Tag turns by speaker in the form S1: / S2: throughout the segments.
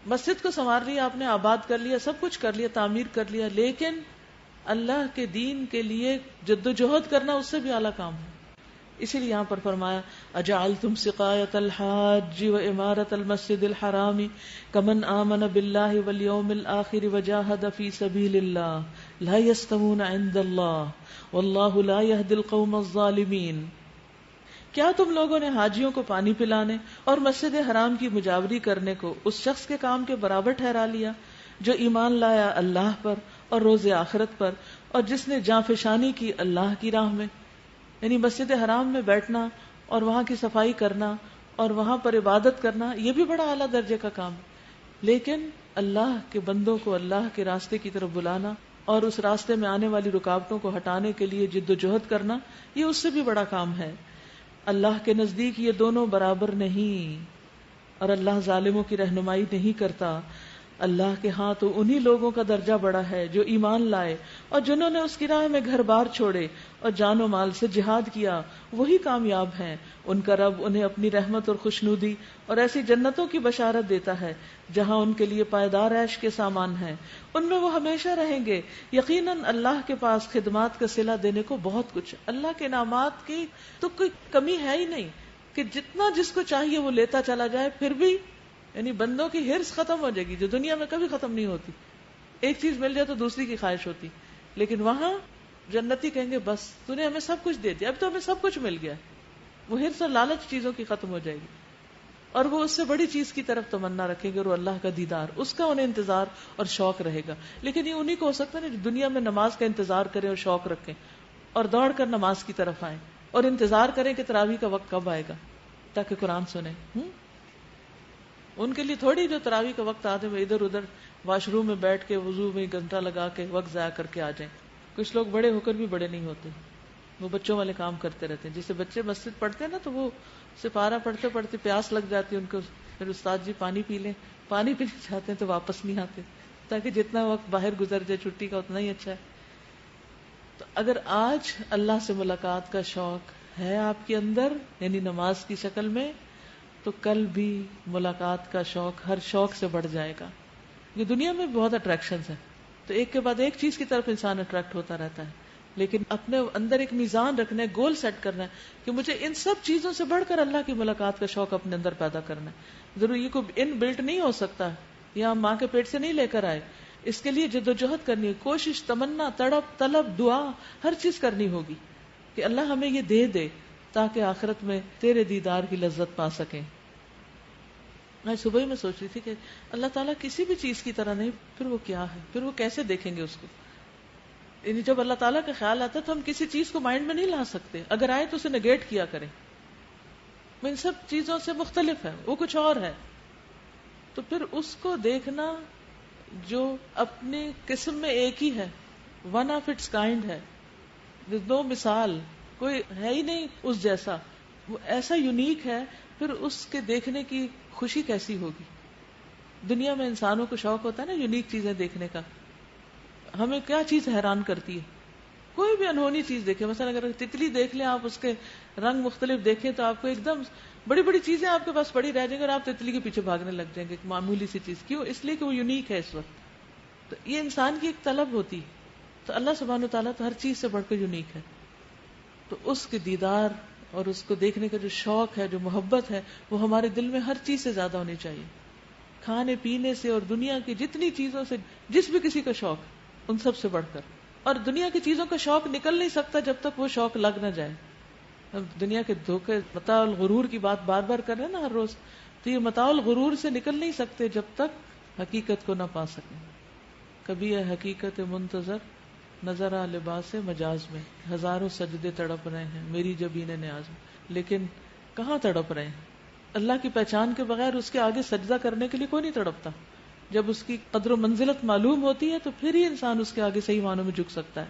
S1: مسجد کو سنوار لیا آپ نے، آباد کر لیا، سب کچھ کر لیا، تعمیر کر لیا، لیکن اللہ کے دین کے لیے جدوجہد کرنا اس سے بھی اعلیٰ کام ہے. اسی لیے یہاں پر فرمایا اجعلتم سقایۃ الحاج و امارۃ المسجد الحرام کمن آمن باللہ والیوم الآخر وجاہد فی سبیل اللہ لا یستوون عند اللہ واللہ لا یہدی القوم الظالمین. کیا تم لوگوں نے حاجیوں کو پانی پلانے اور مسجد حرام کی مجاوری کرنے کو اس شخص کے کام کے برابر ٹھہرا لیا جو ایمان لایا اللہ پر اور روز آخرت پر اور جس نے جاں فشانی کی اللہ کی راہ میں؟ یعنی مسجد حرام میں بیٹھنا اور وہاں کی صفائی کرنا اور وہاں پر عبادت کرنا یہ بھی بڑا اعلیٰ درجے کا کام ہے، لیکن اللہ کے بندوں کو اللہ کے راستے کی طرف بلانا اور اس راستے میں آنے والی رکاوٹوں کو ہٹانے کے لیے جد و جہد کرنا یہ اس سے بھی بڑا کام ہے. اللہ کے نزدیک یہ دونوں برابر نہیں، اور اللہ ظالموں کی رہنمائی نہیں کرتا. اللہ کے ہاں تو انہی لوگوں کا درجہ بڑا ہے جو ایمان لائے اور جنہوں نے اس کی راہ میں گھر بار چھوڑے اور جان و مال سے جہاد کیا، وہی کامیاب ہیں. ان کا رب انہیں اپنی رحمت اور خوشنودی اور ایسی جنتوں کی بشارت دیتا ہے جہاں ان کے لیے پائیدار عیش کے سامان ہیں، ان میں وہ ہمیشہ رہیں گے. یقیناً اللہ کے پاس خدمات کا صلہ دینے کو بہت کچھ، اللہ کے انعامات کی تو کوئی کمی ہے ہی نہیں کہ جتنا جس کو چاہیے وہ لیتا چلا جائے. پھر بھی یعنی بندوں کی ہرس ختم ہو جائے گی جو دنیا میں کبھی ختم نہیں ہوتی. ایک چیز مل جائے تو دوسری کی خواہش ہوتی، لیکن وہاں جنتی کہیں گے بس تو نے ہمیں سب کچھ دے دیا، اب تو ہمیں سب کچھ مل گیا. وہ ہرس اور لالچ چیزوں کی ختم ہو جائے گی اور وہ اس سے بڑی چیز کی طرف تمنا رکھیں گے اور وہ اللہ کا دیدار، اس کا انہیں انتظار اور شوق رہے گا. لیکن یہ انہیں کو ہو سکتا ہے نا جو دنیا میں نماز کا انتظار کریں اور شوق رکھیں اور دوڑ کر نماز کی طرف آئیں اور انتظار کریں کہ تراویح کا وقت کب آئے گا تاکہ قرآن سنیں. ان کے لیے تھوڑی جو تراویح کا وقت آتے ہیں ادھر ادھر واش روم میں بیٹھ کے وضو میں گھنٹہ لگا کے وقت ضائع کر کے آ جائیں. کچھ لوگ بڑے ہو کر بھی بڑے نہیں ہوتے، وہ بچوں والے کام کرتے رہتے ہیں. جسے بچے مسجد پڑھتے ہیں نا تو وہ سپارہ پڑھتے پڑھتے پیاس لگ جاتی ہے ان کو، پھر استاد جی پانی پی لیں، پانی پینے چاہتے ہیں تو واپس نہیں آتے، تاکہ جتنا وقت باہر گزر جائے چھٹی کا اتنا ہی اچھا ہے. تو اگر آج اللہ سے ملاقات کا شوق ہے آپ کے اندر یعنی نماز کی شکل میں، تو کل بھی ملاقات کا شوق ہر شوق سے بڑھ جائے گا. یہ دنیا میں بہت اٹریکشنز ہیں تو ایک کے بعد ایک چیز کی طرف انسان اٹریکٹ ہوتا رہتا ہے، لیکن اپنے اندر ایک میزان رکھنا ہے، گول سیٹ کرنا ہے کہ مجھے ان سب چیزوں سے بڑھ کر اللہ کی ملاقات کا شوق اپنے اندر پیدا کرنا ہے. ضرور یہ کوئی ان بلٹ نہیں ہو سکتا، یہ ہم ماں کے پیٹ سے نہیں لے کر آئے. اس کے لیے جدوجہد کرنی ہے، کوشش، تمنا، تڑپ، طلب، دعا، ہر چیز کرنی ہوگی کہ اللہ ہمیں یہ دے دے تاکہ آخرت میں تیرے دیدار کی لذت پا سکیں. میں صبح ہی میں سوچ رہی تھی کہ اللہ تعالیٰ کسی بھی چیز کی طرح نہیں، پھر وہ کیا ہے، پھر وہ کیسے دیکھیں گے اس کو. یعنی جب اللہ تعالیٰ کا خیال آتا ہے تو ہم کسی چیز کو مائنڈ میں نہیں لا سکتے، اگر آئے تو اسے نگیٹ کیا کریں. وہ ان سب چیزوں سے مختلف ہے، وہ کچھ اور ہے. تو پھر اس کو دیکھنا جو اپنی قسم میں ایک ہی ہے، ون آف اٹس کائنڈ ہے، نو مثال، کوئی ہے ہی نہیں اس جیسا، وہ ایسا یونیک ہے، پھر اس کے دیکھنے کی خوشی کیسی ہوگی. دنیا میں انسانوں کو شوق ہوتا ہے نا یونیک چیزیں دیکھنے کا. ہمیں کیا چیز حیران کرتی ہے؟ کوئی بھی انہونی چیز دیکھیں، مثلا اگر تتلی دیکھ لیں آپ، اس کے رنگ مختلف دیکھیں تو آپ کو ایک دم بڑی بڑی چیزیں آپ کے پاس پڑی رہ جائیں گی اور آپ تتلی کے پیچھے بھاگنے لگ جائیں گے. ایک معمولی سی چیز، کیوں؟ اس لیے کہ وہ یونیک ہے اس وقت. تو یہ انسان کی ایک طلب ہوتی، تو اللہ سبحانہ وتعالیٰ تو ہر چیز سے بڑھ کر یونیک ہے. تو اس کے دیدار اور اس کو دیکھنے کا جو شوق ہے، جو محبت ہے، وہ ہمارے دل میں ہر چیز سے زیادہ ہونی چاہیے. کھانے پینے سے اور دنیا کی جتنی چیزوں سے جس بھی کسی کا شوق، ان سب سے بڑھ کر. اور دنیا کی چیزوں کا شوق نکل نہیں سکتا جب تک وہ شوق لگ نہ جائے. ہم دنیا کے دھوکے، متاع الغرور کی بات بار بار کر رہے ہیں نا ہر روز، تو یہ متاع الغرور سے نکل نہیں سکتے جب تک حقیقت کو نہ پا سکیں. کبھی ہے حقیقت منتظر نظر آ لباس مجاز میں، ہزاروں سجدے تڑپ رہے ہیں میری جبین نیاز میں. لیکن کہاں تڑپ رہے ہیں؟ اللہ کی پہچان کے بغیر اس کے آگے سجدہ کرنے کے لیے کوئی نہیں تڑپتا. جب اس کی قدر و منزلت معلوم ہوتی ہے تو پھر ہی انسان اس کے آگے صحیح معنوں میں جھک سکتا ہے.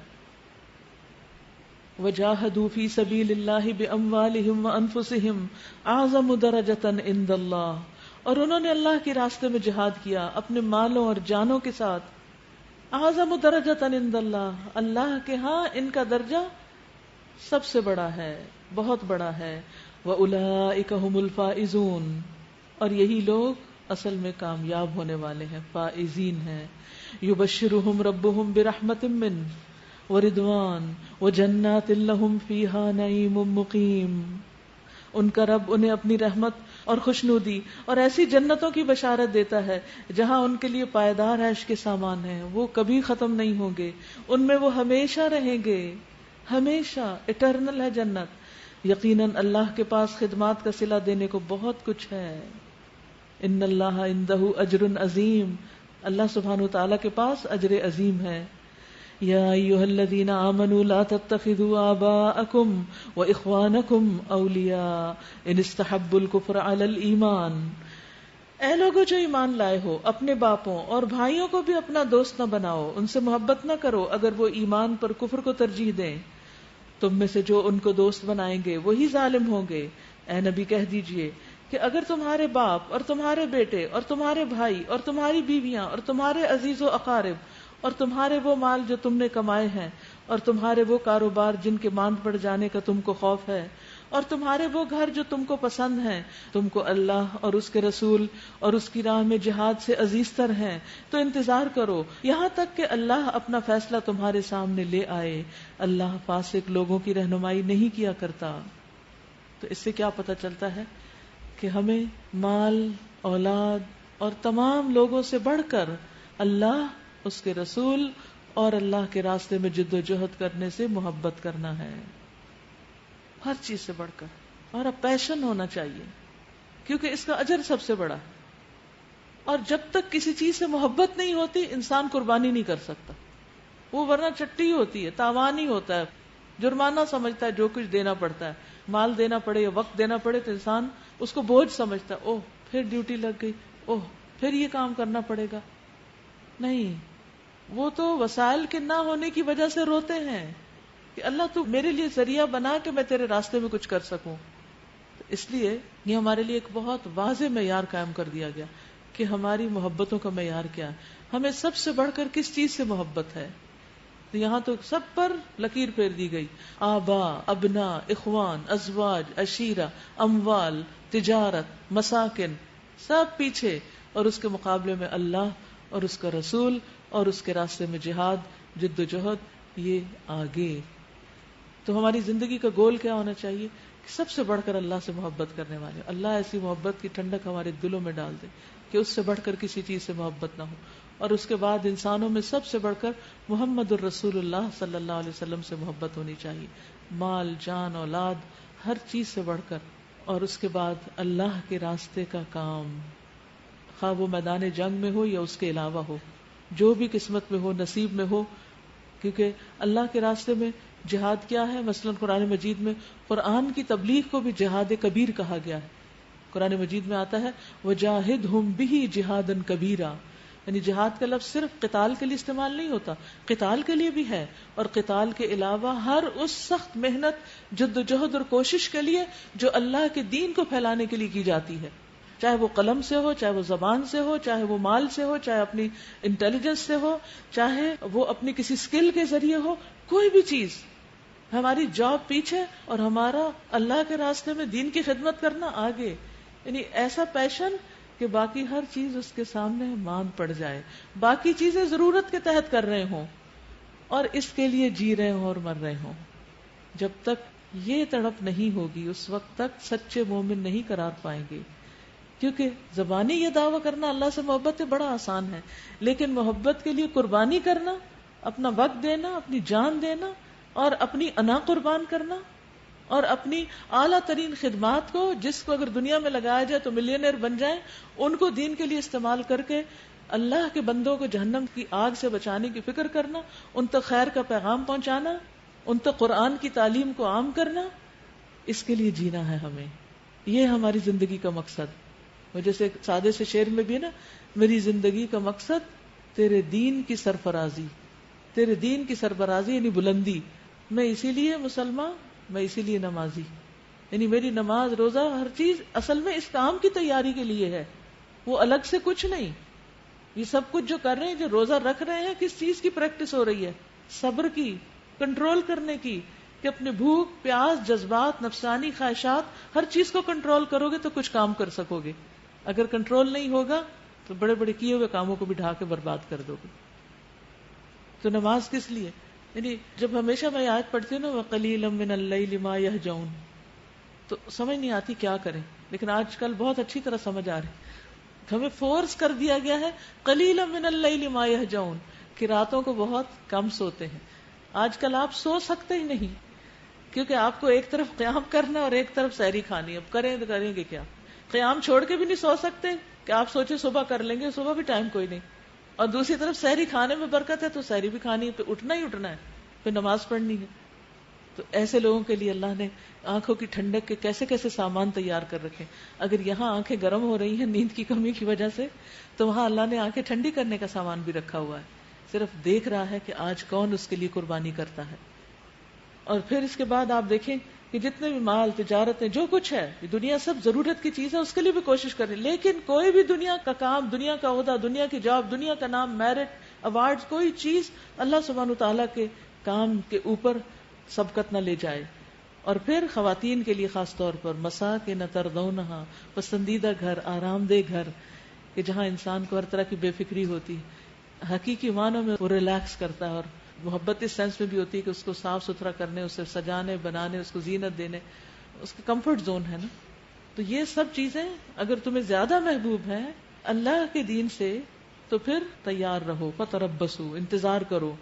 S1: وجاہدوا فی سبیل اللہ باموالہم وانفسہم اعظم درجۃ عند اللہ، اور انہوں نے اللہ کے راستے میں جہاد کیا اپنے مالوں اور جانوں کے ساتھ. اعظم درجۃ عند اللہ، اللہ کے ہاں ان کا درجہ سب سے بڑا ہے، بہت بڑا ہے. وَأُولَئِكَ هُمُ الْفَائِزُونَ، اور یہی لوگ اصل میں کامیاب ہونے والے ہیں، فائزین ہیں. یبشرہم ربہم برحمت من ورضوان وجنات لہم فیہا نعیم مقیم. ان کا رب انہیں اپنی رحمت اور خوشنودی اور ایسی جنتوں کی بشارت دیتا ہے جہاں ان کے لیے پائیدار عیش کے سامان ہیں، وہ کبھی ختم نہیں ہوں گے، ان میں وہ ہمیشہ رہیں گے، ہمیشہ اٹرنل ہے جنت. یقیناً اللہ کے پاس خدمات کا صلہ دینے کو بہت کچھ ہے. ان اللہ عندہ اجر عظیم، اللہ سبحانہ وتعالی کے پاس اجر عظیم ہے. یا ایھا الذین آمنوا لا تتخذوا آباءکم واخوانکم اولیاء ان استحبوا الکفر علی الایمان. اے لوگوں جو ایمان لائے ہو، اپنے باپوں اور بھائیوں کو بھی اپنا دوست نہ بناؤ، ان سے محبت نہ کرو اگر وہ ایمان پر کفر کو ترجیح دیں. تم میں سے جو ان کو دوست بنائیں گے وہی ظالم ہوں گے. اے نبی کہہ دیجئے کہ اگر تمہارے باپ اور تمہارے بیٹے اور تمہارے بھائی اور تمہاری بیویاں اور تمہارے عزیز و اقارب اور تمہارے وہ مال جو تم نے کمائے ہیں اور تمہارے وہ کاروبار جن کے ماند پڑ جانے کا تم کو خوف ہے اور تمہارے وہ گھر جو تم کو پسند ہیں، تم کو اللہ اور اس کے رسول اور اس کی راہ میں جہاد سے عزیز تر ہیں، تو انتظار کرو یہاں تک کہ اللہ اپنا فیصلہ تمہارے سامنے لے آئے. اللہ فاسق لوگوں کی رہنمائی نہیں کیا کرتا. تو اس سے کیا پتہ چلتا ہے کہ ہمیں مال، اولاد اور تمام لوگوں سے بڑھ کر اللہ، اس کے رسول اور اللہ کے راستے میں جد و جہد کرنے سے محبت کرنا ہے، ہر چیز سے بڑھ کر. اور اب پیشن ہونا چاہیے کیونکہ اس کا اجر سب سے بڑا ہے. اور جب تک کسی چیز سے محبت نہیں ہوتی انسان قربانی نہیں کر سکتا، وہ ورنہ چٹی ہوتی ہے، تاوان ہی ہوتا ہے، جرمانہ سمجھتا ہے جو کچھ دینا پڑتا ہے، مال دینا پڑے یا وقت دینا پڑے تو انسان اس کو بوجھ سمجھتا ہے. اوہ پھر ڈیوٹی لگ گئی، اوہ پھر یہ کام کرنا پڑے گا. نہیں، وہ تو وسائل کے نہ ہونے کی وجہ سے روتے ہیں کہ اللہ تو میرے لیے ذریعہ بنا کہ میں تیرے راستے میں کچھ کر سکوں. اس لیے یہ ہمارے لیے ایک بہت واضح معیار قائم کر دیا گیا کہ ہماری محبتوں کا معیار کیا ہے، ہمیں سب سے بڑھ کر کس چیز سے محبت ہے. تو یہاں تو سب پر لکیر پھیر دی گئی، آبا، ابنا، اخوان، ازواج، عشیرہ، اموال، تجارت، مساکن، سب پیچھے، اور اس کے مقابلے میں اللہ اور اس کا رسول اور اس کے راستے میں جہاد، جد و جہد، یہ آگے. تو ہماری زندگی کا گول کیا ہونا چاہیے کہ سب سے بڑھ کر اللہ سے محبت کرنے والے، اللہ ایسی محبت کی ٹھنڈک ہمارے دلوں میں ڈال دے کہ اس سے بڑھ کر کسی چیز سے محبت نہ ہو. اور اس کے بعد انسانوں میں سب سے بڑھ کر محمد الرسول اللہ صلی اللہ علیہ وسلم سے محبت ہونی چاہیے، مال، جان، اولاد، ہر چیز سے بڑھ کر. اور اس کے بعد اللہ کے راستے کا کام، خواہ وہ میدان جنگ میں ہو یا اس کے علاوہ ہو، جو بھی قسمت میں ہو، نصیب میں ہو. کیونکہ اللہ کے راستے میں جہاد کیا ہے؟ مثلا قرآن مجید میں قرآن کی تبلیغ کو بھی جہاد کبیر کہا گیا ہے. قرآن مجید میں آتا ہے وَجَاهِدْهُمْ بِهِ جِهَادًا كَبِيرًا، یعنی جہاد کا لفظ صرف قتال کے لیے استعمال نہیں ہوتا، قتال کے لیے بھی ہے، اور قتال کے علاوہ ہر اس سخت محنت، جد و جہد اور کوشش کے لیے جو اللہ کے دین کو پھیلانے کے لیے کی جاتی ہے، چاہے وہ قلم سے ہو، چاہے وہ زبان سے ہو، چاہے وہ مال سے ہو، چاہے اپنی انٹیلیجنس سے ہو، چاہے وہ اپنی کسی سکل کے ذریعے ہو، کوئی بھی چیز. ہماری جاب پیچھے اور ہمارا اللہ کے راستے میں دین کی خدمت کرنا آگے. یعنی ایسا پیشن کہ باقی ہر چیز اس کے سامنے ماند پڑ جائے، باقی چیزیں ضرورت کے تحت کر رہے ہوں اور اس کے لیے جی رہے ہوں اور مر رہے ہوں. جب تک یہ تڑپ نہیں ہوگی اس وقت تک سچے مومن نہیں قرار پائیں گے. کیونکہ زبانی یہ دعویٰ کرنا اللہ سے محبت ہے بڑا آسان ہے، لیکن محبت کے لیے قربانی کرنا، اپنا وقت دینا، اپنی جان دینا اور اپنی انا قربان کرنا اور اپنی اعلیٰ ترین خدمات کو، جس کو اگر دنیا میں لگایا جائے تو ملینئر بن جائیں، ان کو دین کے لیے استعمال کر کے اللہ کے بندوں کو جہنم کی آگ سے بچانے کی فکر کرنا، ان تک خیر کا پیغام پہنچانا، ان تک قرآن کی تعلیم کو عام کرنا، اس کے لیے جینا ہے ہمیں. یہ ہماری زندگی کا مقصد. وہ جیسے ایک سادے سے شعر میں بھی ہے نا، میری زندگی کا مقصد تیرے دین کی سرفرازی، تیرے دین کی سرفرازی یعنی بلندی. میں اسی لیے مسلمان، میں اسی لیے نمازی، یعنی میری نماز، روزہ، ہر چیز اصل میں اس کام کی تیاری کے لیے ہے، وہ الگ سے کچھ نہیں. یہ سب کچھ جو کر رہے ہیں، جو روزہ رکھ رہے ہیں، کس چیز کی پریکٹس ہو رہی ہے؟ صبر کی، کنٹرول کرنے کی، کہ اپنے بھوک، پیاس، جذبات، نفسانی خواہشات، ہر چیز کو کنٹرول کرو گے تو کچھ کام کر سکو گے. اگر کنٹرول نہیں ہوگا تو بڑے بڑے کیے ہوئے کاموں کو بھی ڈھا کے برباد کر دو گے. تو نماز کس لیے؟ یعنی جب ہمیشہ میں آیت پڑھتی ہوں نا وَقَلِيلًا مِّنَ اللَّيْلِ مَا يَهْجَعُونَ، تو سمجھ نہیں آتی کیا کریں، لیکن آج کل بہت اچھی طرح سمجھ آ رہی. ہمیں فورس کر دیا گیا ہے قلیلا من اللیل ما یہجعون، کہ راتوں کو بہت کم سوتے ہیں. آج کل آپ سو سکتے ہی نہیں، کیونکہ آپ کو ایک طرف قیام کرنا اور ایک طرف سحری کھانی. اب کریں تو کریں گے کیا؟ قیام چھوڑ کے بھی نہیں سو سکتے کہ آپ سوچے صبح کر لیں گے، صبح بھی ٹائم کوئی نہیں. اور دوسری طرف سحری کھانے میں برکت ہے تو سحری بھی کھانی ہے، پھر اٹھنا ہی اٹھنا ہے، پھر نماز پڑھنی ہے. تو ایسے لوگوں کے لیے اللہ نے آنکھوں کی ٹھنڈک کے کیسے کیسے سامان تیار کر رکھے. اگر یہاں آنکھیں گرم ہو رہی ہیں نیند کی کمی کی وجہ سے، تو وہاں اللہ نے آنکھیں ٹھنڈی کرنے کا سامان بھی رکھا ہوا ہے. صرف دیکھ رہا ہے کہ آج کون اس کے لیے قربانی کرتا ہے. اور پھر اس کے بعد آپ دیکھیں کہ جتنے بھی مال، تجارتیں، جو کچھ ہے دنیا سب ضرورت کی چیز ہے، اس کے لیے بھی کوشش کریں. لیکن کوئی بھی دنیا کا کام، دنیا کا عہدہ، دنیا کی جاب، دنیا کا نام، میرٹ، ایوارڈ، کوئی چیز اللہ سبحانہ تعالیٰ کے کام کے اوپر سبقت نہ لے جائے. اور پھر خواتین کے لیے خاص طور پر مساکن ترضونہا، پسندیدہ گھر، آرام دہ گھر، کہ جہاں انسان کو ہر طرح کی بے فکری ہوتی، حقیقی معنوں میں وہ ریلیکس کرتا ہے. اور محبت اس سینس میں بھی ہوتی ہے کہ اس کو صاف ستھرا کرنے، اسے سجانے بنانے، اس کو زینت دینے، اس کا کمفرٹ زون ہے نا. تو یہ سب چیزیں اگر تمہیں زیادہ محبوب ہیں اللہ کے دین سے، تو پھر تیار رہو، فتربصوا، انتظار کرو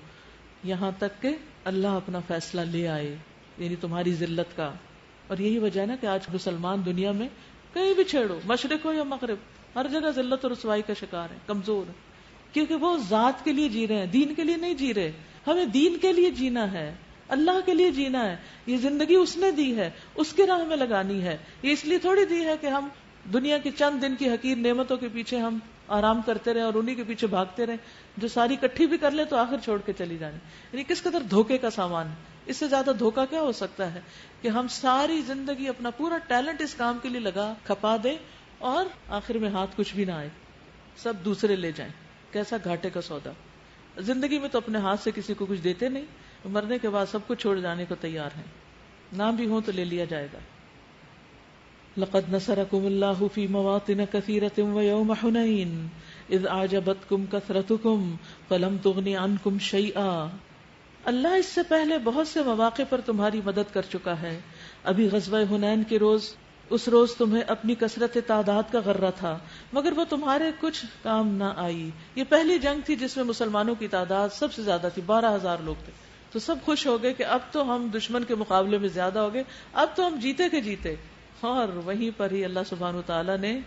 S1: یہاں تک کہ اللہ اپنا فیصلہ لے آئے، یعنی تمہاری ذلت کا. اور یہی وجہ ہے نا کہ آج مسلمان دنیا میں کہیں بھی چھیڑو، مشرق ہو یا مغرب، ہر جگہ ذلت اور رسوائی کا شکار ہے، کمزور ہے. کیونکہ وہ ذات کے لیے جی رہے ہیں، دین کے لیے نہیں جی رہے. ہمیں دین کے لیے جینا ہے، اللہ کے لیے جینا ہے. یہ زندگی اس نے دی ہے، اس کے راہ میں لگانی ہے. یہ اس لیے تھوڑی دی ہے کہ ہم دنیا کی چند دن کی حقیر نعمتوں کے پیچھے ہم آرام کرتے رہے اور انہی کے پیچھے بھاگتے رہے، جو ساری کٹھی بھی کر لے تو آخر چھوڑ کے چلی جانے. یعنی کس قدر دھوکے کا سامان ہے. اس سے زیادہ دھوکا کیا ہو سکتا ہے کہ ہم ساری زندگی اپنا پورا ٹیلنٹ اس کام کے لیے لگا کھپا دیں اور آخر میں ہاتھ کچھ بھی نہ آئے، سب دوسرے لے جائیں. کیسا گھاٹے کا سودا. زندگی میں تو اپنے ہاتھ سے کسی کو کچھ دیتے نہیں، مرنے کے بعد سب کچھ چھوڑ جانے کو تیار ہیں. نام بھی ہوں تو لے لیا جائے گا. لقد نصرکم اللہ فی مواطن کثیرۃ ویوم حنین اذ اعجبتکم کثرتکم فلم تغن عنکم شیئا. اللہ اس سے پہلے بہت سے مواقع پر تمہاری مدد کر چکا ہے. ابھی غزوہ حنین کے روز، اس روز تمہیں اپنی کثرت تعداد کا غرہ تھا مگر وہ تمہارے کچھ کام نہ آئی. یہ پہلی جنگ تھی جس میں مسلمانوں کی تعداد سب سے زیادہ تھی، 12,000 لوگ تھے. تو سب خوش ہو گئے کہ اب تو ہم دشمن کے مقابلے میں زیادہ ہو گئے، اب تو ہم جیتے کے جیتے. اور وہیں پر ہی اللہ سبحانہ تعالیٰ نے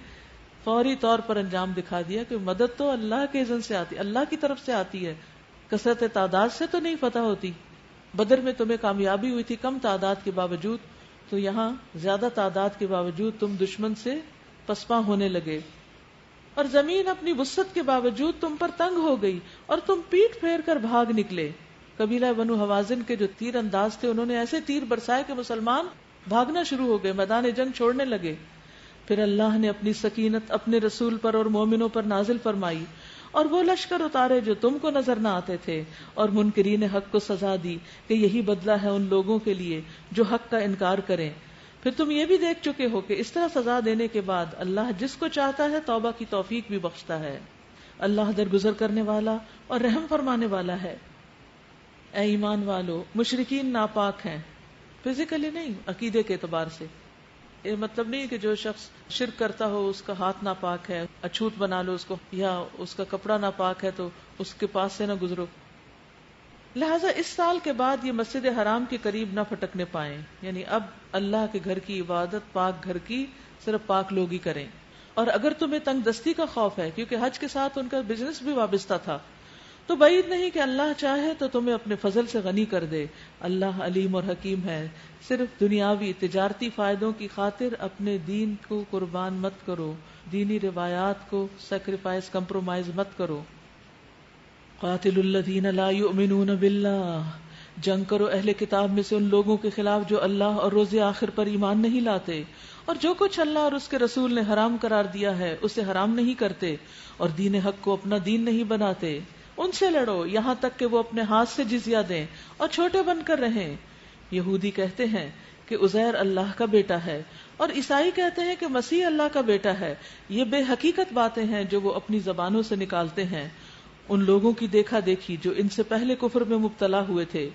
S1: فوری طور پر انجام دکھا دیا کہ مدد تو اللہ کے اذن سے آتی، اللہ کی طرف سے آتی ہے، کثرت تعداد سے تو نہیں فتح ہوتی. بدر میں تمہیں کامیابی ہوئی تھی کم تعداد کے باوجود، تو یہاں زیادہ تعداد کے باوجود تم دشمن سے پسپاں ہونے لگے. اور زمین اپنی وسعت کے باوجود تم پر تنگ ہو گئی اور تم پیٹ پھیر کر بھاگ نکلے. قبیلہ بنو حوازن کے جو تیر انداز تھے انہوں نے ایسے تیر برسائے کہ مسلمان بھاگنا شروع ہو گئے، میدان جنگ چھوڑنے لگے. پھر اللہ نے اپنی سکینت اپنے رسول پر اور مومنوں پر نازل فرمائی اور وہ لشکر اتارے جو تم کو نظر نہ آتے تھے، اور منکرین حق کو سزا دی کہ یہی بدلہ ہے ان لوگوں کے لیے جو حق کا انکار کریں. پھر تم یہ بھی دیکھ چکے ہو کہ اس طرح سزا دینے کے بعد اللہ جس کو چاہتا ہے توبہ کی توفیق بھی بخشتا ہے. اللہ درگزر کرنے والا اور رحم فرمانے والا ہے. اے ایمان والو، مشرکین ناپاک ہیں، فزیکلی نہیں، عقیدے کے اعتبار سے. یہ مطلب نہیں کہ جو شخص شرک کرتا ہو اس کا ہاتھ ناپاک ہے، اچھوت بنا لو اس کو، یا اس کا کپڑا ناپاک ہے تو اس کے پاس سے نہ گزرو. لہٰذا اس سال کے بعد یہ مسجد حرام کے قریب نہ پھٹکنے پائیں. یعنی اب اللہ کے گھر کی عبادت پاک گھر کی صرف پاک لوگ ہی کریں. اور اگر تمہیں تنگ دستی کا خوف ہے، کیونکہ حج کے ساتھ ان کا بزنس بھی وابستہ تھا، تو بعید نہیں کہ اللہ چاہے تو تمہیں اپنے فضل سے غنی کر دے. اللہ علیم اور حکیم ہے. صرف دنیاوی تجارتی فائدوں کی خاطر اپنے دین کو قربان مت کرو، دینی روایات کو سیکریفائز، کمپرومائز مت کرو. قاتل الذین لا یؤمنون باللہ، جنگ کرو اہل کتاب میں سے ان لوگوں کے خلاف جو اللہ اور روز آخر پر ایمان نہیں لاتے، اور جو کچھ اللہ اور اس کے رسول نے حرام قرار دیا ہے اسے حرام نہیں کرتے، اور دین حق کو اپنا دین نہیں بناتے. ان سے لڑو یہاں تک کہ وہ اپنے ہاتھ سے جزیہ دیں اور چھوٹے بن کر رہیں. یہودی کہتے ہیں کہ عزیر اللہ کا بیٹا ہے، اور عیسائی کہتے ہیں کہ مسیح اللہ کا بیٹا ہے. یہ بے حقیقت باتیں ہیں جو وہ اپنی زبانوں سے نکالتے ہیں، ان لوگوں کی دیکھا دیکھی جو ان سے پہلے کفر میں مبتلا ہوئے تھے.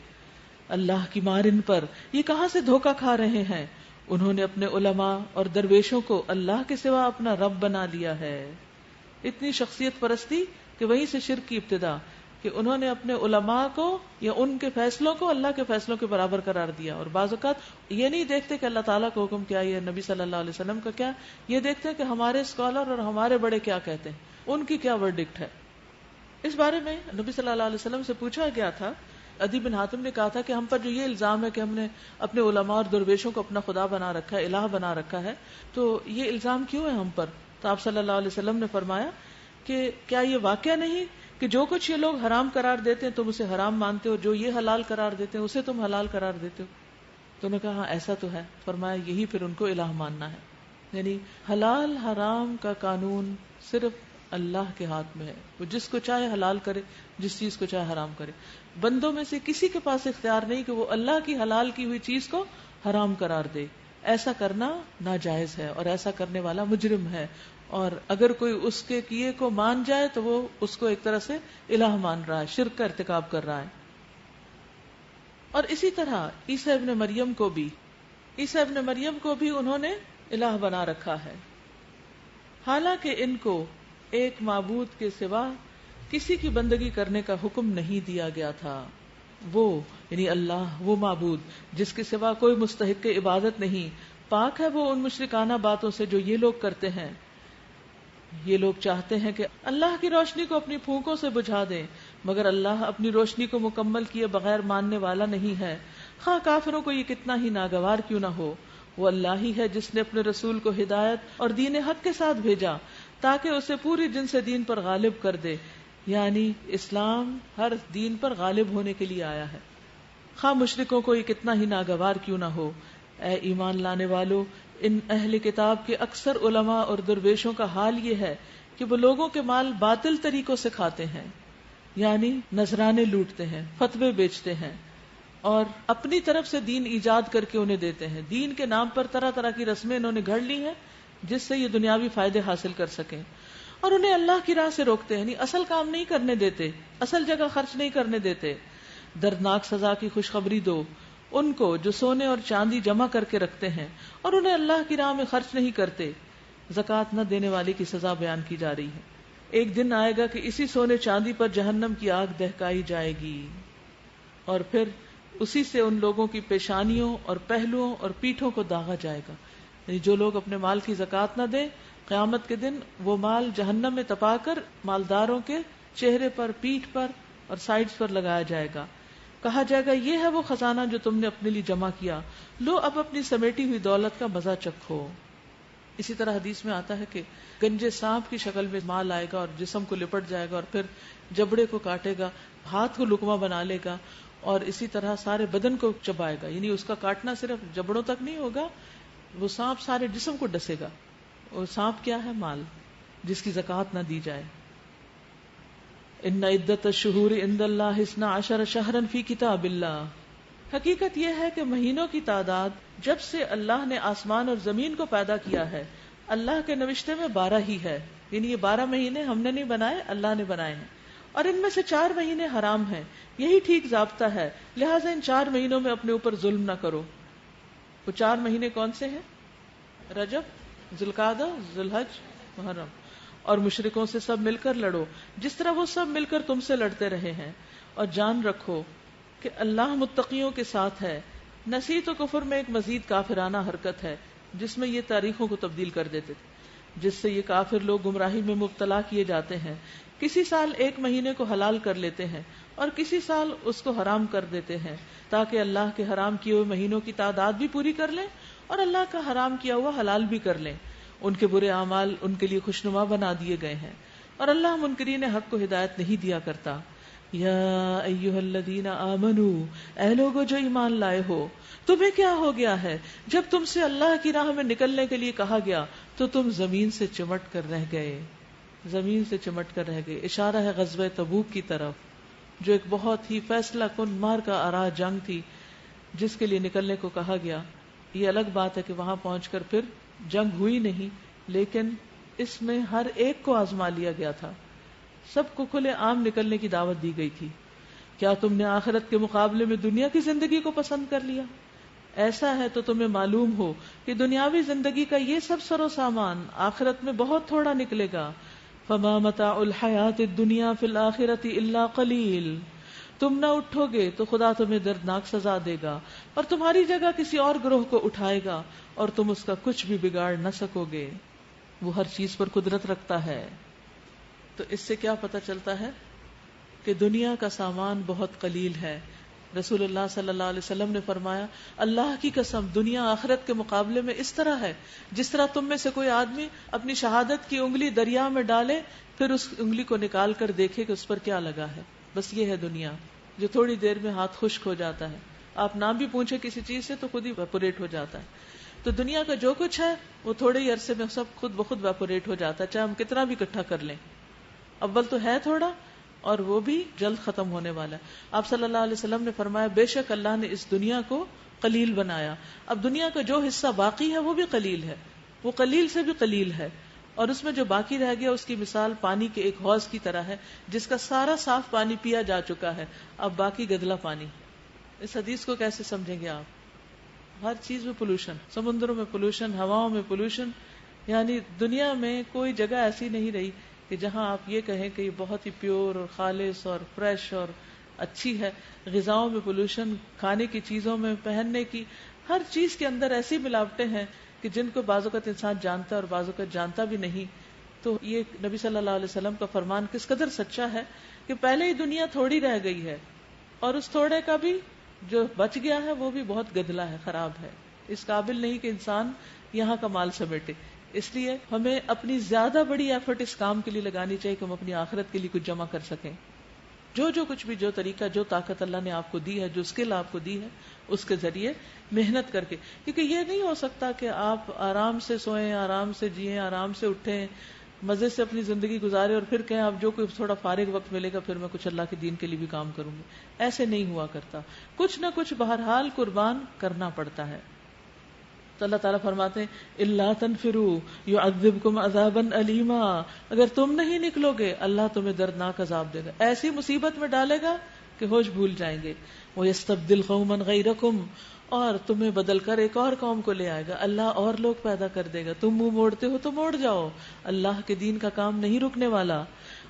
S1: اللہ کی مار ان پر، یہ کہاں سے دھوکہ کھا رہے ہیں. انہوں نے اپنے علماء اور درویشوں کو اللہ کے سوا اپنا رب بنا لیا ہے. اتنی شخصیت پرستی کہ وہیں سے شرک کی ابتدا، کہ انہوں نے اپنے علماء کو یا ان کے فیصلوں کو اللہ کے فیصلوں کے برابر قرار دیا. اور بعض اوقات یہ نہیں دیکھتے کہ اللہ تعالیٰ کا حکم کیا ہے، نبی صلی اللہ علیہ وسلم کا کیا، یہ دیکھتے ہیں کہ ہمارے اسکالر اور ہمارے بڑے کیا کہتے ہیں، ان کی کیا ورڈکٹ ہے. اس بارے میں نبی صلی اللہ علیہ وسلم سے پوچھا گیا تھا. عدی بن حاتم نے کہا تھا کہ ہم پر جو یہ الزام ہے کہ ہم نے اپنے علماء اور درویشوں کو اپنا خدا بنا رکھا ہے، الہ بنا رکھا ہے، تو یہ الزام کیوں ہے ہم پر؟ تو آپ صلی اللہ علیہ وسلم نے فرمایا کہ کیا یہ واقعہ نہیں کہ جو کچھ یہ لوگ حرام قرار دیتے ہیں تم اسے حرام مانتے ہو، جو یہ حلال قرار دیتے ہیں اسے تم حلال قرار دیتے ہو. تو انہوں نے کہا ہاں ایسا تو ہے. فرمایا یہی پھر ان کو الہ ماننا ہے. یعنی حلال حرام کا قانون صرف اللہ کے ہاتھ میں ہے. وہ جس کو چاہے حلال کرے، جس چیز کو چاہے حرام کرے. بندوں میں سے کسی کے پاس اختیار نہیں کہ وہ اللہ کی حلال کی ہوئی چیز کو حرام قرار دے. ایسا کرنا ناجائز ہے اور ایسا کرنے والا مجرم ہے. اور اگر کوئی اس کے کیے کو مان جائے تو وہ اس کو ایک طرح سے الہ مان رہا ہے، شرک کا ارتکاب کر رہا ہے. اور اسی طرح عیسیٰ ابن مریم کو بھی انہوں نے الہ بنا رکھا ہے، حالانکہ ان کو ایک معبود کے سوا کسی کی بندگی کرنے کا حکم نہیں دیا گیا تھا. وہ یعنی اللہ، وہ معبود جس کے سوا کوئی مستحق عبادت نہیں، پاک ہے وہ ان مشرکانہ باتوں سے جو یہ لوگ کرتے ہیں. یہ لوگ چاہتے ہیں کہ اللہ کی روشنی کو اپنی پھونکوں سے بجھا دیں، مگر اللہ اپنی روشنی کو مکمل کیے بغیر ماننے والا نہیں ہے، خواہ کافروں کو یہ کتنا ہی ناگوار کیوں نہ ہو. وہ اللہ ہی ہے جس نے اپنے رسول کو ہدایت اور دین حق کے ساتھ بھیجا تاکہ اسے پوری جن سے دین پر غالب کر دے. یعنی اسلام ہر دین پر غالب ہونے کے لیے آیا ہے، خواہ مشرکوں کو یہ کتنا ہی ناگوار کیوں نہ ہو. اے ایمان لانے والو، ان اہل کتاب کے اکثر علماء اور درویشوں کا حال یہ ہے کہ وہ لوگوں کے مال باطل طریقوں سے کھاتے ہیں، یعنی نذرانے لوٹتے ہیں، فتوے بیچتے ہیں، اور اپنی طرف سے دین ایجاد کر کے انہیں دیتے ہیں. دین کے نام پر طرح طرح کی رسمیں انہوں نے گھڑ لی ہیں جس سے یہ دنیاوی فائدے حاصل کر سکیں، اور انہیں اللہ کی راہ سے روکتے ہیں، یعنی اصل کام نہیں کرنے دیتے، اصل جگہ خرچ نہیں کرنے دیتے. دردناک سزا کی خوشخبری دو ان کو جو سونے اور چاندی جمع کر کے رکھتے ہیں اور انہیں اللہ کی راہ میں خرچ نہیں کرتے. زکوٰۃ نہ دینے والے کی سزا بیان کی جا رہی ہے. ایک دن آئے گا کہ اسی سونے چاندی پر جہنم کی آگ دہکائی جائے گی، اور پھر اسی سے ان لوگوں کی پیشانیوں اور پہلوؤں اور پیٹھوں کو داغا جائے گا. یعنی جو لوگ اپنے مال کی زکوٰۃ نہ دیں، قیامت کے دن وہ مال جہنم میں تپا کر مالداروں کے چہرے پر، پیٹھ پر اور سائڈز پر لگایا جائے گا. کہا جائے گا یہ ہے وہ خزانہ جو تم نے اپنے لیے جمع کیا، لو اب اپنی سمیٹی ہوئی دولت کا مزہ چکھو. اسی طرح حدیث میں آتا ہے کہ گنجے سانپ کی شکل میں مال آئے گا اور جسم کو لپٹ جائے گا، اور پھر جبڑے کو کاٹے گا، ہاتھ کو لقمہ بنا لے گا، اور اسی طرح سارے بدن کو چبائے گا. یعنی اس کا کاٹنا صرف جبڑوں تک نہیں ہوگا، وہ سانپ سارے جسم کو ڈسے گا. اور سانپ کیا ہے؟ مال، جس کی زکوٰۃ نہ دی جائے. ان عدت الشہور عند اللہ 12 شہرا فی کتاب اللہ. حقیقت یہ ہے کہ مہینوں کی تعداد جب سے اللہ نے آسمان اور زمین کو پیدا کیا ہے اللہ کے نوشتے میں 12 ہی ہے. یعنی یہ 12 مہینے ہم نے نہیں بنائے، اللہ نے بنائے ہیں، اور ان میں سے 4 مہینے حرام ہیں. یہی ٹھیک ضابطہ ہے، لہٰذا ان 4 مہینوں میں اپنے اوپر ظلم نہ کرو. وہ 4 مہینے کون سے ہیں؟ رجب، ذوالقعدہ، ذوالحج، محرم. اور مشرکوں سے سب مل کر لڑو جس طرح وہ سب مل کر تم سے لڑتے رہے ہیں، اور جان رکھو کہ اللہ متقیوں کے ساتھ ہے. نسیت و کفر میں ایک مزید کافرانہ حرکت ہے جس میں یہ تاریخوں کو تبدیل کر دیتے تھے، جس سے یہ کافر لوگ گمراہی میں مبتلا کیے جاتے ہیں. کسی سال ایک مہینے کو حلال کر لیتے ہیں اور کسی سال اس کو حرام کر دیتے ہیں تاکہ اللہ کے حرام کیے ہوئے مہینوں کی تعداد بھی پوری کر لیں اور اللہ کا حرام کیا ہوا حلال بھی کر لیں. ان کے برے اعمال ان کے لیے خوشنما بنا دیے گئے ہیں، اور اللہ منکرین حق کو ہدایت نہیں دیا کرتا. یا ایھا الذین آمنوا، اے لوگو جو ایمان لائے ہو، تمہیں کیا ہو گیا ہے جب تم سے اللہ کی راہ میں نکلنے کے لیے کہا گیا تو تم زمین سے چمٹ کر رہ گئے. زمین سے چمٹ کر رہ گئے اشارہ ہے غزوہ تبوک کی طرف، جو ایک بہت ہی فیصلہ کن مار کا آراہ جنگ تھی جس کے لیے نکلنے کو کہا گیا. یہ الگ بات ہے کہ وہاں پہنچ کر پھر جنگ ہوئی نہیں، لیکن اس میں ہر ایک کو آزما لیا گیا تھا، سب کو کھلے عام نکلنے کی دعوت دی گئی تھی. کیا تم نے آخرت کے مقابلے میں دنیا کی زندگی کو پسند کر لیا؟ ایسا ہے تو تمہیں معلوم ہو کہ دنیاوی زندگی کا یہ سب سر و سامان آخرت میں بہت تھوڑا نکلے گا. فما متاع الحیات الدنیا فی الآخرۃ الا قلیل. تم نہ اٹھو گے تو خدا تمہیں دردناک سزا دے گا اور تمہاری جگہ کسی اور گروہ کو اٹھائے گا اور تم اس کا کچھ بھی بگاڑ نہ سکو گے. وہ ہر چیز پر قدرت رکھتا ہے. تو اس سے کیا پتہ چلتا ہے کہ دنیا کا سامان بہت قلیل ہے. رسول اللہ صلی اللہ علیہ وسلم نے فرمایا، اللہ کی قسم دنیا آخرت کے مقابلے میں اس طرح ہے جس طرح تم میں سے کوئی آدمی اپنی شہادت کی انگلی دریا میں ڈالے، پھر اس انگلی کو نکال کر دیکھے کہ اس پر کیا لگا ہے. بس یہ ہے دنیا، جو تھوڑی دیر میں ہاتھ خشک ہو جاتا ہے. آپ نہ بھی پوچھے کسی چیز سے تو خود ہی ویپوریٹ ہو جاتا ہے. تو دنیا کا جو کچھ ہے وہ تھوڑے ہی عرصے میں سب خود بخود ویپوریٹ ہو جاتا ہے، چاہے ہم کتنا بھی اکٹھا کر لیں. اول تو ہے تھوڑا اور وہ بھی جلد ختم ہونے والا ہے. آپ صلی اللہ علیہ وسلم نے فرمایا، بے شک اللہ نے اس دنیا کو قلیل بنایا. اب دنیا کا جو حصہ باقی ہے وہ بھی قلیل ہے، وہ قلیل سے بھی قلیل ہے، اور اس میں جو باقی رہ گیا اس کی مثال پانی کے ایک حوض کی طرح ہے جس کا سارا صاف پانی پیا جا چکا ہے، اب باقی گدلا پانی. اس حدیث کو کیسے سمجھیں گے آپ؟ ہر چیز میں پولوشن، سمندروں میں پولوشن، ہواؤں میں پولوشن. یعنی دنیا میں کوئی جگہ ایسی نہیں رہی کہ جہاں آپ یہ کہیں کہ یہ بہت ہی پیور اور خالص اور فریش اور اچھی ہے. غذاؤں میں پولوشن، کھانے کی چیزوں میں، پہننے کی، ہر چیز کے اندر ایسی ملاوٹیں ہیں کہ جن کو بعض اوقات انسان جانتا ہے اور بعض اوقات جانتا بھی نہیں. تو یہ نبی صلی اللہ علیہ وسلم کا فرمان کس قدر سچا ہے کہ پہلے ہی دنیا تھوڑی رہ گئی ہے اور اس تھوڑے کا بھی جو بچ گیا ہے وہ بھی بہت گدلا ہے، خراب ہے، اس قابل نہیں کہ انسان یہاں کا مال سمیٹے. اس لیے ہمیں اپنی زیادہ بڑی ایفرٹ اس کام کے لیے لگانی چاہیے کہ ہم اپنی آخرت کے لیے کچھ جمع کر سکیں. جو کچھ بھی، جو طریقہ، جو طاقت اللہ نے آپ کو دی ہے، جو اسکل آپ کو دی ہے، اس کے ذریعے محنت کر کے. کیونکہ یہ نہیں ہو سکتا کہ آپ آرام سے سوئیں، آرام سے جئیں، آرام سے اٹھیں، مزے سے اپنی زندگی گزارے اور پھر کہیں آپ جو کوئی تھوڑا فارغ وقت ملے گا پھر میں کچھ اللہ کے دین کے لیے بھی کام کروں گی. ایسے نہیں ہوا کرتا، کچھ نہ کچھ بہرحال قربان کرنا پڑتا ہے. تو اللہ تعالیٰ فرماتے ہیں الا تنفروا يعذبكم عذابا الیما. اگر تم نہیں نکلو گے اللہ تمہیں دردناک عذاب دے گا، ایسی مصیبت میں ڈالے گا کہ ہوش بھول جائیں گے. وَيَسْتَبْدِلْ قَوْمًا غَيْرَكُمْ، اور تمہیں بدل کر ایک اور قوم کو لے آئے گا. اللہ اور لوگ پیدا کر دے گا. تم منہ موڑتے ہو تو موڑ جاؤ، اللہ کے دین کا کام نہیں رکنے والا.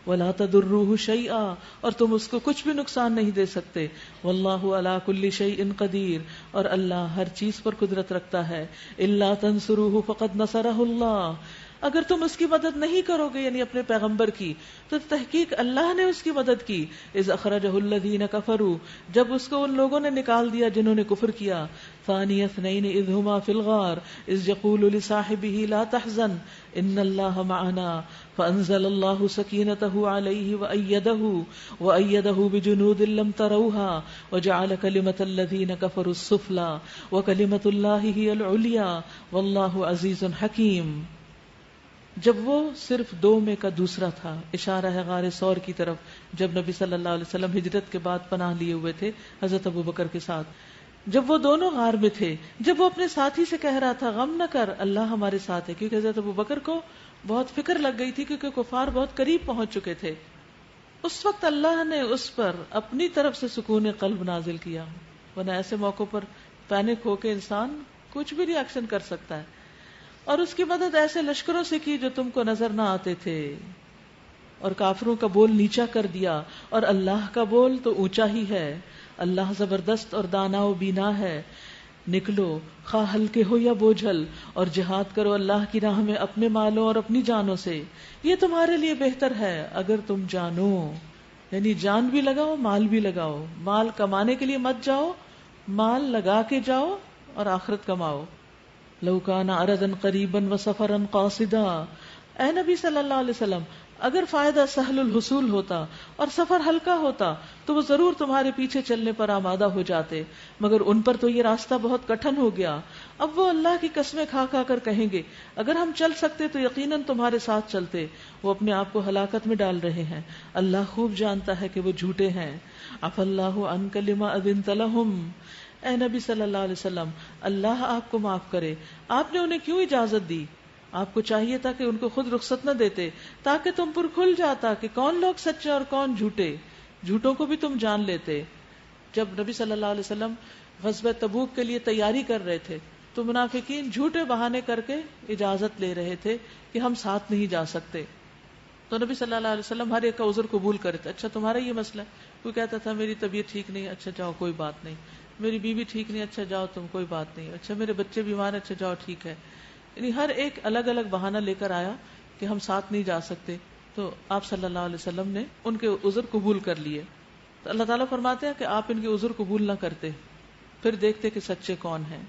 S1: وَلَا تَضُرُّوهُ شَيْئًا، اور تم اس کو کچھ بھی نقصان نہیں دے سکتے. وَاللَّهُ عَلَى كُلِّ شَيْءٍ قَدِيرٌ، اور اللہ ہر چیز پر قدرت رکھتا ہے. إِلَّا تَنْصُرُوهُ فَقَدْ نَصَرَهُ اللَّهُ، اگر تم اس کی مدد نہیں کرو گے یعنی اپنے پیغمبر کی تو تحقیق اللہ نے اس کی مدد کی. اذ اخرجہ الذین کفروا، جب اس کو ان لوگوں نے نکال دیا جنہوں نے کفر کیا. ثانی اثنین اذ ہما فی الغار اذ یقول لصاحبہ لا تحزن ان اللہ معنا فانزل اللہ سکینتہ علیہ وأیدہ بجنود لم تروها وجعل کلمۃ الذین کفروا السفلی وکلمۃ اللہ ہی العلیٰ واللہ عزیز حکیم. جب وہ صرف 2 میں کا دوسرا تھا، اشارہ ہے غار ثور کی طرف، جب نبی صلی اللہ علیہ وسلم ہجرت کے بعد پناہ لیے ہوئے تھے حضرت ابوبکر کے ساتھ، جب وہ دونوں غار میں تھے، جب وہ اپنے ساتھی سے کہہ رہا تھا غم نہ کر اللہ ہمارے ساتھ ہے، کیونکہ حضرت ابوبکر کو بہت فکر لگ گئی تھی کیونکہ کفار بہت قریب پہنچ چکے تھے. اس وقت اللہ نے اس پر اپنی طرف سے سکون قلب نازل کیا، ورنہ ایسے موقع پر پینک ہو کے انسان کچھ بھی ری ایکشن کر سکتا ہے. اور اس کی مدد ایسے لشکروں سے کی جو تم کو نظر نہ آتے تھے، اور کافروں کا بول نیچا کر دیا اور اللہ کا بول تو اونچا ہی ہے. اللہ زبردست اور دانا و بینا ہے. نکلو خواہ ہلکے ہو یا بوجھل اور جہاد کرو اللہ کی راہ میں اپنے مالوں اور اپنی جانوں سے، یہ تمہارے لیے بہتر ہے اگر تم جانو. یعنی جان بھی لگاؤ، مال بھی لگاؤ. مال کمانے کے لیے مت جاؤ، مال لگا کے جاؤ اور آخرت کماؤ. لو کان عرضا قریبا وسفرا قاصدا، اے نبی صلی اللہ علیہ وسلم اگر فائدہ سہل الحصول ہوتا اور سفر ہلکا ہوتا تو وہ ضرور تمہارے پیچھے چلنے پر آمادہ ہو جاتے، مگر ان پر تو یہ راستہ بہت کٹھن ہو گیا. اب وہ اللہ کی قسمیں کھا کھا کر کہیں گے اگر ہم چل سکتے تو یقیناً تمہارے ساتھ چلتے. وہ اپنے آپ کو ہلاکت میں ڈال رہے ہیں، اللہ خوب جانتا ہے کہ وہ جھوٹے ہیں. عفا اللہ عنک لما اذنت لہم، اے نبی صلی اللہ علیہ وسلم اللہ آپ کو معاف کرے، آپ نے انہیں کیوں اجازت دی؟ آپ کو چاہیے تھا کہ ان کو خود رخصت نہ دیتے تاکہ تم پر کھل جاتا کہ کون لوگ سچے اور کون جھوٹے، جھوٹوں کو بھی تم جان لیتے۔ جب نبی صلی اللہ علیہ وسلم غزوہ تبوک کے لیے تیاری کر رہے تھے تو منافقین جھوٹے بہانے کر کے اجازت لے رہے تھے کہ ہم ساتھ نہیں جا سکتے، تو نبی صلی اللہ علیہ وسلم ہر ایک کا عذر قبول کرتے۔ اچھا تمہارا یہ مسئلہ ہے، کوئی کہتا تھا میری طبیعت ٹھیک نہیں، اچھا جاؤ کوئی بات نہیں، میری بیوی ٹھیک نہیں، اچھا جاؤ تم کوئی بات نہیں، اچھا میرے بچے بیمار ہیں، اچھا جاؤ ٹھیک ہے، یعنی ہر ایک الگ الگ بہانہ لے کر آیا کہ ہم ساتھ نہیں جا سکتے، تو آپ صلی اللہ علیہ وسلم نے ان کے عذر قبول کر لیے۔ تو اللہ تعالیٰ فرماتے ہیں کہ آپ ان کے عذر قبول نہ کرتے، پھر دیکھتے کہ سچے کون ہیں۔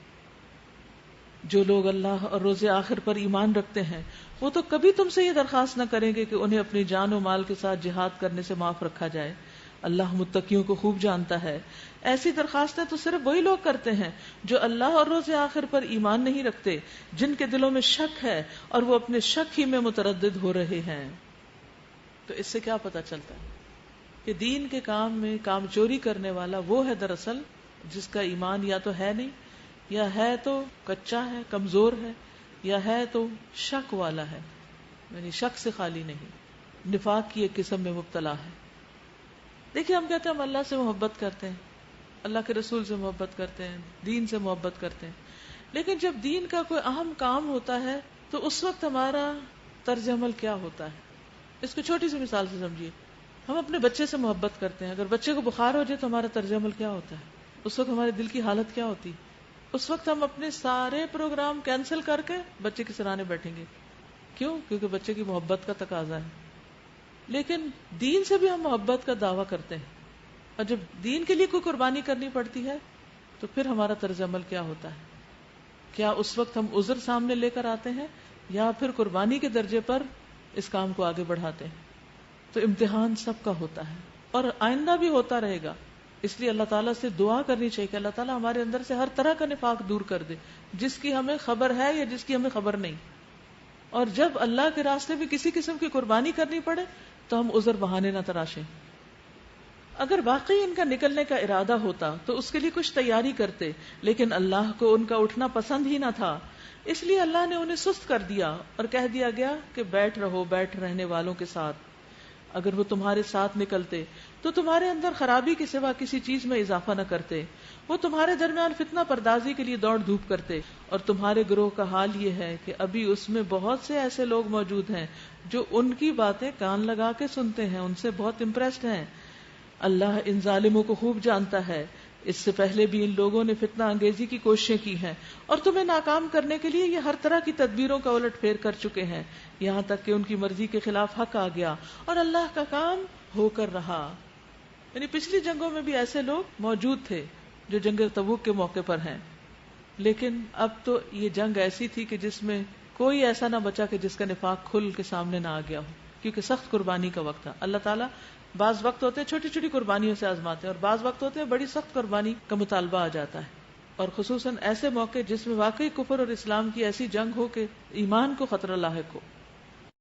S1: جو لوگ اللہ اور روز آخر پر ایمان رکھتے ہیں وہ تو کبھی تم سے یہ درخواست نہ کریں گے کہ انہیں اپنی جان و مال کے ساتھ جہاد کرنے سے معاف رکھا جائے، اللہ متقیوں کو خوب جانتا ہے۔ ایسی درخواستیں تو صرف وہی لوگ کرتے ہیں جو اللہ اور روز آخر پر ایمان نہیں رکھتے، جن کے دلوں میں شک ہے اور وہ اپنے شک ہی میں متردد ہو رہے ہیں۔ تو اس سے کیا پتہ چلتا ہے کہ دین کے کام میں کام چوری کرنے والا وہ ہے دراصل جس کا ایمان یا تو ہے نہیں، یا ہے تو کچا ہے، کمزور ہے، یا ہے تو شک والا ہے، یعنی شک سے خالی نہیں، نفاق کی ایک قسم میں مبتلا ہے۔ دیکھیے ہم کہتے ہیں ہم اللہ سے محبت کرتے ہیں، اللہ کے رسول سے محبت کرتے ہیں، دین سے محبت کرتے ہیں، لیکن جب دین کا کوئی اہم کام ہوتا ہے تو اس وقت ہمارا طرز عمل کیا ہوتا ہے؟ اس کو چھوٹی سی مثال سے سمجھیے، ہم اپنے بچے سے محبت کرتے ہیں، اگر بچے کو بخار ہو جائے تو ہمارا طرز عمل کیا ہوتا ہے؟ اس وقت ہمارے دل کی حالت کیا ہوتی؟ اس وقت ہم اپنے سارے پروگرام کینسل کر کے بچے کے سرانے بیٹھیں گے، کیوں؟ کیونکہ بچے کی محبت کا تقاضا ہے۔ لیکن دین سے بھی ہم محبت کا دعویٰ کرتے ہیں، اور جب دین کے لیے کوئی قربانی کرنی پڑتی ہے تو پھر ہمارا طرز عمل کیا ہوتا ہے؟ کیا اس وقت ہم عذر سامنے لے کر آتے ہیں یا پھر قربانی کے درجے پر اس کام کو آگے بڑھاتے ہیں؟ تو امتحان سب کا ہوتا ہے اور آئندہ بھی ہوتا رہے گا، اس لیے اللہ تعالیٰ سے دعا کرنی چاہیے کہ اللہ تعالیٰ ہمارے اندر سے ہر طرح کا نفاق دور کر دے، جس کی ہمیں خبر ہے یا جس کی ہمیں خبر نہیں، اور جب اللہ کے راستے میں کسی قسم کی قربانی کرنی پڑے تو ہم عذر بہانے نہ تراشیں۔ اگر واقعی ان کا نکلنے کا ارادہ ہوتا تو اس کے لیے کچھ تیاری کرتے، لیکن اللہ کو ان کا اٹھنا پسند ہی نہ تھا، اس لیے اللہ نے انہیں سست کر دیا اور کہہ دیا گیا کہ بیٹھ رہو بیٹھ رہنے والوں کے ساتھ۔ اگر وہ تمہارے ساتھ نکلتے تو تمہارے اندر خرابی کے سوا کسی چیز میں اضافہ نہ کرتے، وہ تمہارے درمیان فتنہ پردازی کے لیے دوڑ دھوپ کرتے، اور تمہارے گروہ کا حال یہ ہے کہ ابھی اس میں بہت سے ایسے لوگ موجود ہیں جو ان کی باتیں کان لگا کے سنتے ہیں، ان سے بہت امپریسڈ ہیں۔ اللہ ان ظالموں کو خوب جانتا ہے، اس سے پہلے بھی ان لوگوں نے فتنہ انگیزی کی کوششیں کی ہیں اور تمہیں ناکام کرنے کے لیے یہ ہر طرح کی تدبیروں کا الٹ پھیر کر چکے ہیں، یہاں تک کہ ان کی مرضی کے خلاف حق آ گیا اور اللہ کا کام ہو کر رہا۔ یعنی پچھلی جنگوں میں بھی ایسے لوگ موجود تھے جو جنگ تبوک کے موقع پر ہیں، لیکن اب تو یہ جنگ ایسی تھی کہ جس میں کوئی ایسا نہ بچا کہ جس کا نفاق کھل کے سامنے نہ آ گیا ہو، کیونکہ سخت قربانی کا وقت تھا۔ اللہ تعالیٰ بعض وقت ہوتے ہیں چھوٹی چھوٹی قربانیوں سے آزماتے ہیں، اور بعض وقت ہوتے ہیں بڑی سخت قربانی کا مطالبہ آ جاتا ہے، اور خصوصاً ایسے موقع جس میں واقعی کفر اور اسلام کی ایسی جنگ ہو کہ ایمان کو خطرہ لاحق ہو۔